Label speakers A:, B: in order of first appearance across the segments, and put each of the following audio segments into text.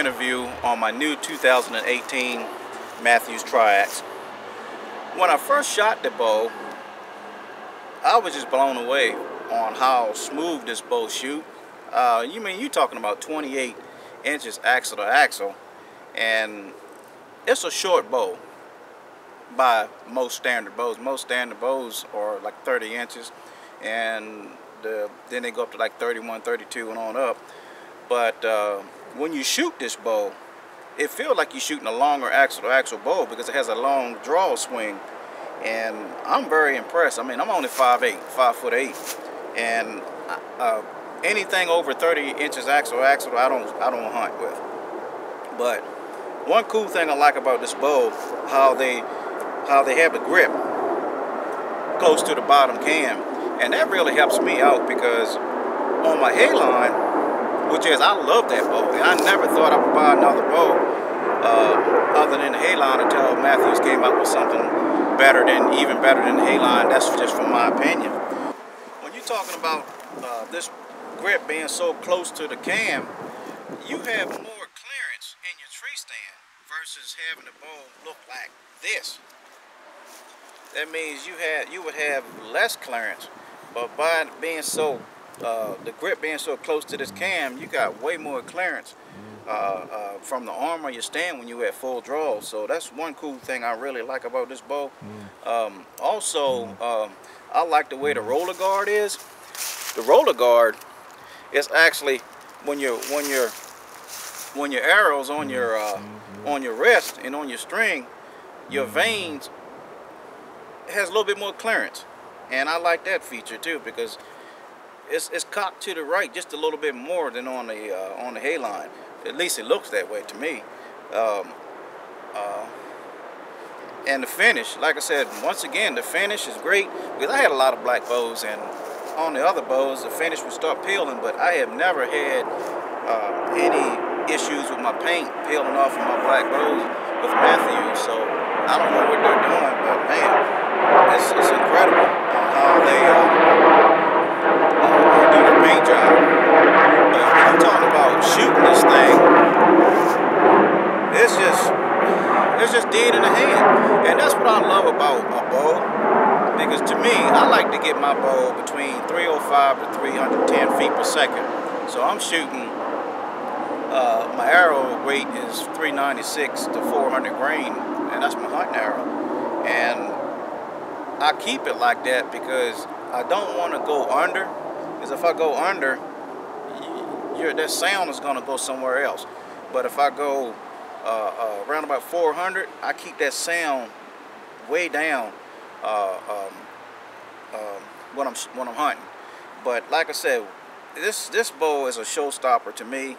A: interview on my new 2018 Mathews Triax. When I first shot the bow, I was just blown away on how smooth this bow shoot. You're talking about 28 inches axle to axle, and it's a short bow by most standard bows. Most standard bows are like 30 inches, and then they go up to like 31, 32 and on up. But when you shoot this bow, it feels like you're shooting a longer axle to axle bow because it has a long draw swing, and I'm very impressed. I mean, I'm only 5'8", 5'8", and anything over 30 inches axle to axle, I don't hunt with. But one cool thing I like about this bow, how they have the grip close to the bottom cam, and that really helps me out because on my Hayline, which is, I love that bow, and I never thought I would buy another bow other than the Hayline until Mathews came up with something even better than the Hayline. That's just from my opinion. When you're talking about this grip being so close to the cam, you have more clearance in your tree stand versus having the bow look like this. That means you would have less clearance, but by being so the grip being so close to this cam, you got way more clearance from the arm of your stand when you at full draw. So that's one cool thing I really like about this bow. Also, I like the way the roller guard is. The roller guard is actually when your arrows on your wrist and on your string, your veins has a little bit more clearance, and I like that feature too because it's cocked to the right just a little bit more than on the Hayline. At least it looks that way to me. And the finish, like I said, once again, the finish is great because I had a lot of black bows, and on the other bows, the finish would start peeling, but I have never had any issues with my paint peeling off of my black bows with Mathews. So I don't know what they're doing, but man, it's incredible how they do the paint job. But when you're talking about shooting this thing, it's just dead in the hand, and that's what I love about a bow. Because to me, I like to get my bow between 305 to 310 feet per second. So I'm shooting, my arrow weight is 396 to 400 grain, and that's my hunting arrow. And I keep it like that because I don't want to go under. Because if I go under, that sound is going to go somewhere else. But if I go around about 400, I keep that sound way down when I'm hunting. But like I said, this bow is a showstopper to me.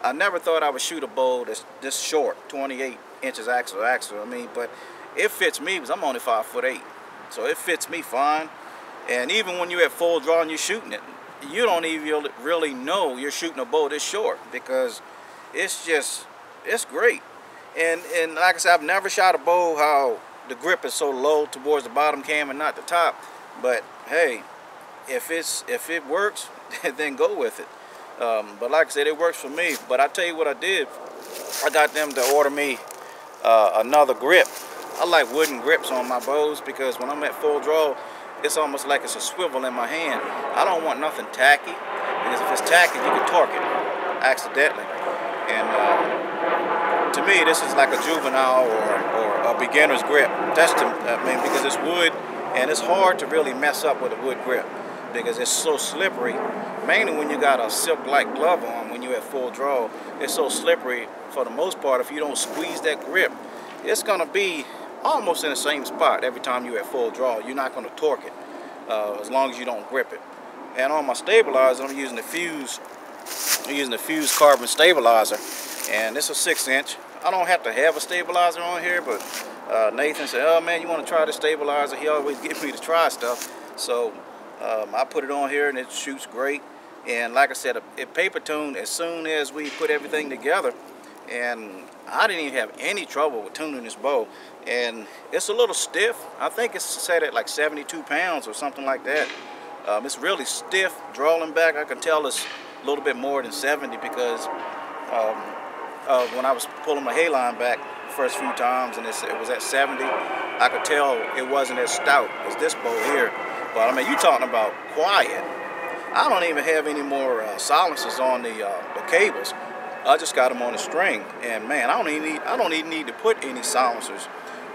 A: I never thought I would shoot a bow that's this short, 28 inches axle to axle. I mean, but it fits me because I'm only 5'8", so it fits me fine. And even when you're at full draw and you're shooting it, you don't even really know you're shooting a bow this short because it's great. And like I said, I've never shot a bow how the grip is so low towards the bottom cam and not the top. But hey, if it works, then go with it. But like I said, it works for me. But I tell you what I did, I got them to order me another grip. I like wooden grips on my bows because when I'm at full draw, it's almost like it's a swivel in my hand. I don't want nothing tacky, because if it's tacky, you can torque it accidentally. And to me, this is like a juvenile or a beginner's grip. That's because it's wood, and it's hard to really mess up with a wood grip because it's so slippery. Mainly when you got a silk-like glove on, when you're at full draw, it's so slippery for the most part. If you don't squeeze that grip, it's gonna be almost in the same spot every time you're at full draw. You're not going to torque it as long as you don't grip it. And on my stabilizer, I'm using the Fuse carbon stabilizer, and it's a 6-inch. I don't have to have a stabilizer on here, but Nathan said, "Oh man, you want to try the stabilizer?" He always gets me to try stuff, so I put it on here, and it shoots great. And like I said, it paper tuned as soon as we put everything together, and I didn't even have any trouble with tuning this bow. And it's a little stiff. I think it's set at like 72 pounds or something like that. It's really stiff, drawing back. I can tell it's a little bit more than 70 because when I was pulling my hayline back the first few times, and it was at 70, I could tell it wasn't as stout as this bow here. But I mean, you talking about quiet. I don't even have any more silencers on the cables. I just got them on the string, and man, I don't even need to put any silencers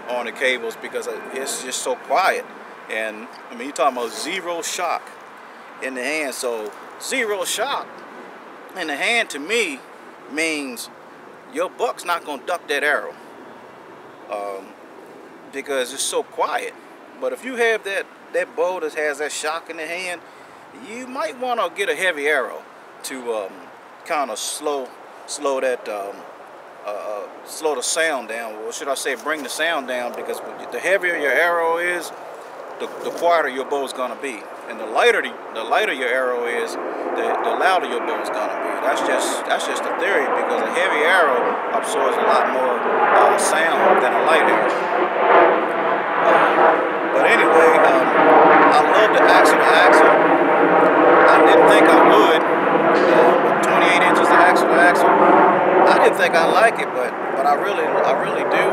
A: on the cables because it's just so quiet. And I mean, you're talking about zero shock in the hand. So zero shock in the hand to me means your buck's not gonna duck that arrow because it's so quiet. But if you have that bow that has that shock in the hand, you might want to get a heavy arrow to kind of slow that slow the sound down, or should I say bring the sound down, because the heavier your arrow is, the quieter your bow is going to be, and the lighter your arrow is, the louder your bow is going to be. That's just a theory, because a heavy arrow absorbs a lot more sound than a light arrow. But anyway, I love the axle-to-axle. I didn't think I would. 28 inches of axle-to-axle. I didn't think I like it, but I really do.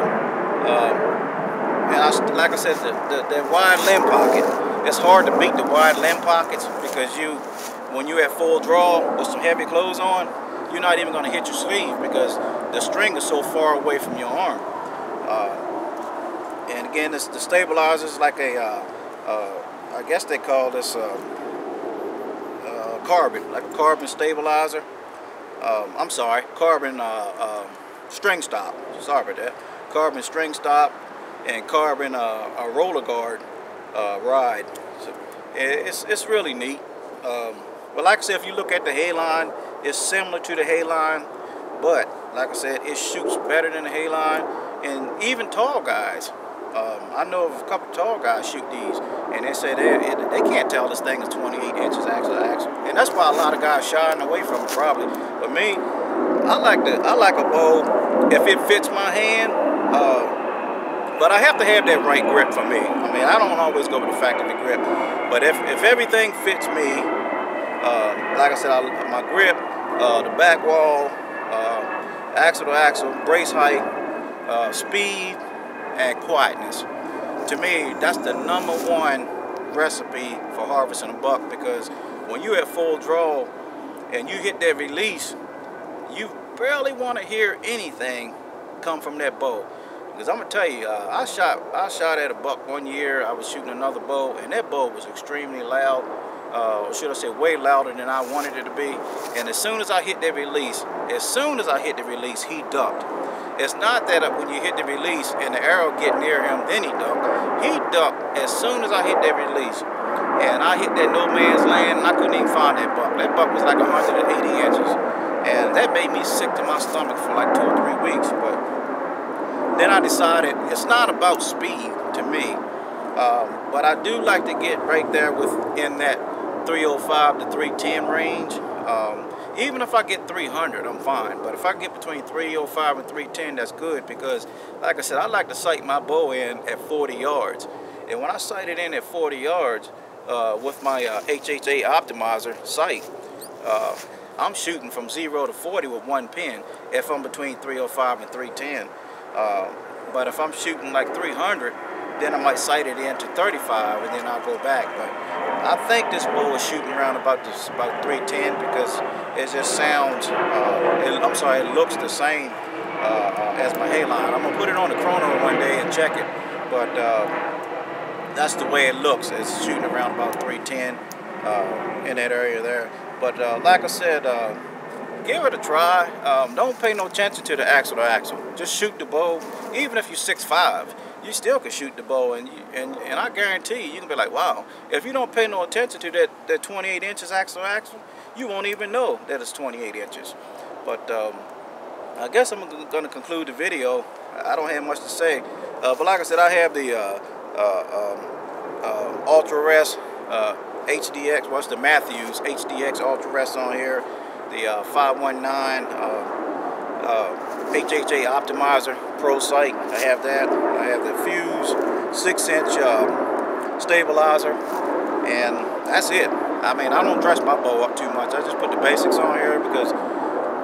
A: And like I said, the wide limb pocket, it's hard to beat the wide limb pockets, because when you're at full draw with some heavy clothes on, you're not even going to hit your sleeve because the string is so far away from your arm. And again, the stabilizer is like I guess they call this carbon, like a carbon stabilizer. I'm sorry, carbon string stop. Sorry about that. Carbon string stop and carbon roller guard ride. So it's really neat. But like I said, if you look at the hayline, it's similar to the hayline, but like I said, it shoots better than the hayline. And even tall guys, I know of a couple of tall guys shoot these, and they say they can't tell this thing is 28 inches axle to axle, and that's why a lot of guys shying away from it probably. But me, I like a bow if it fits my hand, but I have to have that right grip for me. I mean, I don't always go with the fact of the grip, but if everything fits me, like I said, my grip, the back wall, axle to axle, brace height, speed, and quietness. To me, that's the #1 recipe for harvesting a buck, because when you're at full draw and you hit that release, you barely want to hear anything come from that bow. Because I'm gonna tell you, I shot at a buck one year. I was shooting another bow, and that bow was extremely loud. Or should I say way louder than I wanted it to be. And as soon as I hit that release, he ducked. It's not that when you hit the release and the arrow get near him, then he ducked. He ducked as soon as I hit that release. And I hit that no man's land, and I couldn't even find that buck. That buck was like 180 inches. And that made me sick to my stomach for like 2 or 3 weeks. But then I decided it's not about speed to me. But I do like to get right there within that 305 to 310 range. Even if I get 300, I'm fine. But if I get between 305 and 310, that's good, because, like I said, I like to sight my bow in at 40 yards. And when I sight it in at 40 yards with my HHA optimizer sight, I'm shooting from 0 to 40 with 1 pin if I'm between 305 and 310. But if I'm shooting like 300, then I might sight it in to 35, and then I'll go back. But I think this bow is shooting around about 310, because it just sounds, it looks the same as my hayline. I'm gonna put it on the chrono one day and check it, but that's the way it looks. It's shooting around about 310 in that area there. But like I said, give it a try. Don't pay no attention to the axle to axle. Just shoot the bow. Even if you're 6'5", you still can shoot the bow, and I guarantee you can be like, wow. If you don't pay no attention to that 28 inches axle to axle, you won't even know that it's 28 inches. But I guess I'm going to conclude the video. I don't have much to say. But like I said, I have the Ultra Rest HDX. What's the Mathews HDX Ultra Rest on here? The 519 HHA Optimizer Pro Sight. I have that. I have the Fuse 6-inch stabilizer, and that's it. I mean, I don't dress my bow up too much. I just put the basics on here because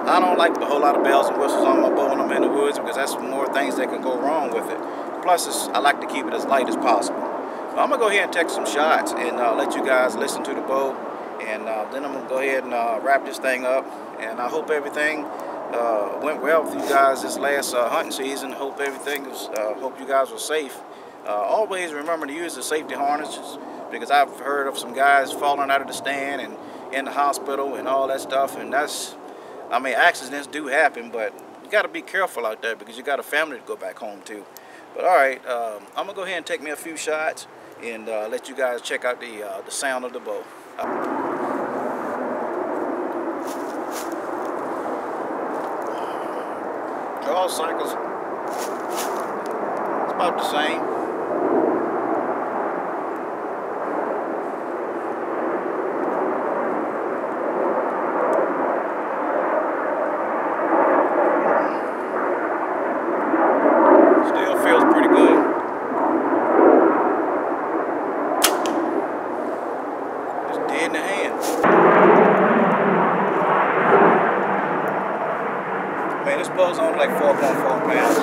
A: I don't like a whole lot of bells and whistles on my bow when I'm in the woods, because that's more things that can go wrong with it. Plus, I like to keep it as light as possible. But I'm going to go ahead and take some shots and let you guys listen to the bow. And then I'm going to go ahead and wrap this thing up. And I hope everything went well with you guys this last hunting season. Hope you guys were safe. Always remember to use the safety harnesses, because I've heard of some guys falling out of the stand and in the hospital and all that stuff. And accidents do happen, but you got to be careful out there, because you got a family to go back home to. But all right, I'm gonna go ahead and take me a few shots and let you guys check out the sound of the bow. Draw cycles, it's about the same. Man, this bow's only like 4.4 pounds.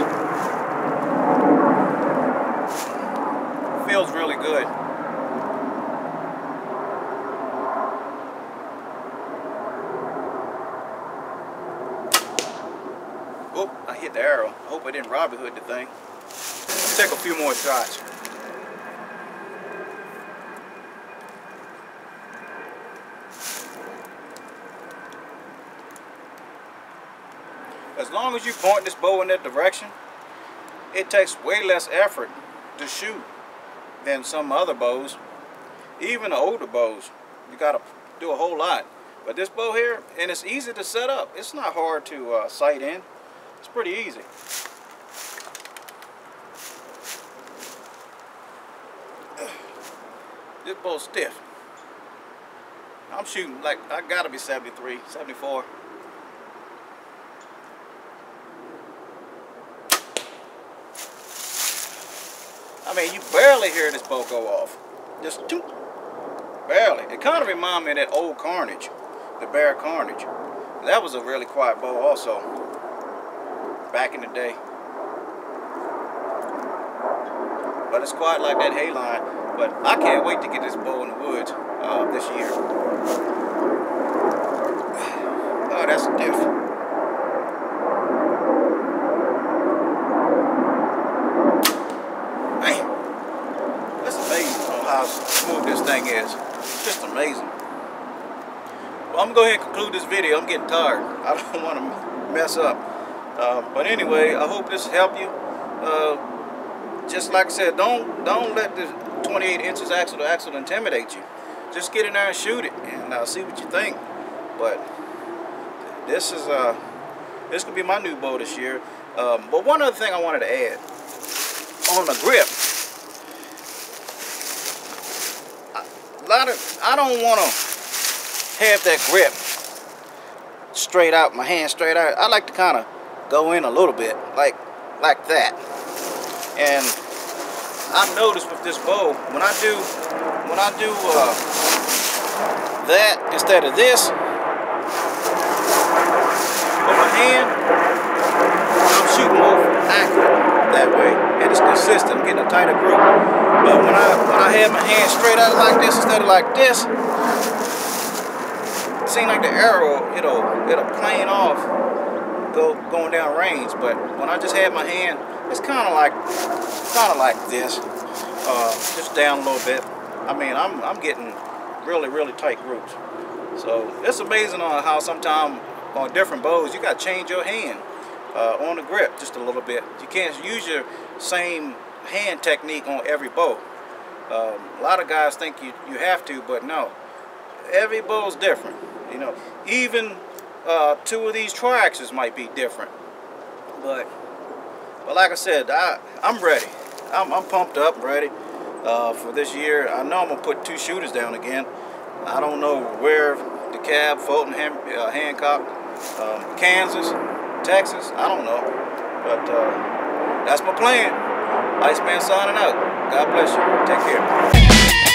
A: Feels really good. Oh, I hit the arrow. I hope I didn't Robin Hood the thing. Let's take a few more shots. As long as you point this bow in that direction, it takes way less effort to shoot than some other bows. Even the older bows, you got to do a whole lot. But this bow here, and it's easy to set up. It's not hard to sight in. It's pretty easy. This bow's stiff. I'm shooting like, I gotta be 73, 74. I mean, you barely hear this bow go off. Just toot. Barely. It kind of reminds me of that old Carnage, the Bear Carnage. That was a really quiet bow also, back in the day. But it's quiet like that Hayline. But I can't wait to get this bow in the woods this year. Oh, that's stiff. How smooth this thing is. It's just amazing. Well, I'm gonna go ahead and conclude this video. I'm getting tired. I don't want to mess up. But anyway, I hope this helped you. Just like I said, don't let the 28 inches axle to axle intimidate you. Just get in there and shoot it and see what you think. But this could be my new bow this year. But one other thing I wanted to add on the grip. I don't want to have that grip straight out, my hand straight out. I like to kind of go in a little bit, like that. And I've noticed with this bow, when I do that instead of this with my hand, I'm shooting more accurate that way, and it's consistent, getting a tighter grip. But when I have my hand straight out like this instead of like this, it seems like the arrow it'll plane off going down range. But when I just have my hand, it's kind of like this, just down a little bit. I mean, I'm getting really tight groups. So it's amazing on how sometimes on different bows you got to change your hand on the grip just a little bit. You can't use your same hand technique on every bow. A lot of guys think you have to, but no. Every bow is different. You know, even two of these Triaxes might be different. But like I said, I'm ready. I'm pumped up, ready for this year. I know I'm gonna put 2 shooters down again. I don't know where, DeKalb, Fulton, Hancock, Kansas, Texas. I don't know, but that's my plan. Iceman signing out. God bless you. Take care.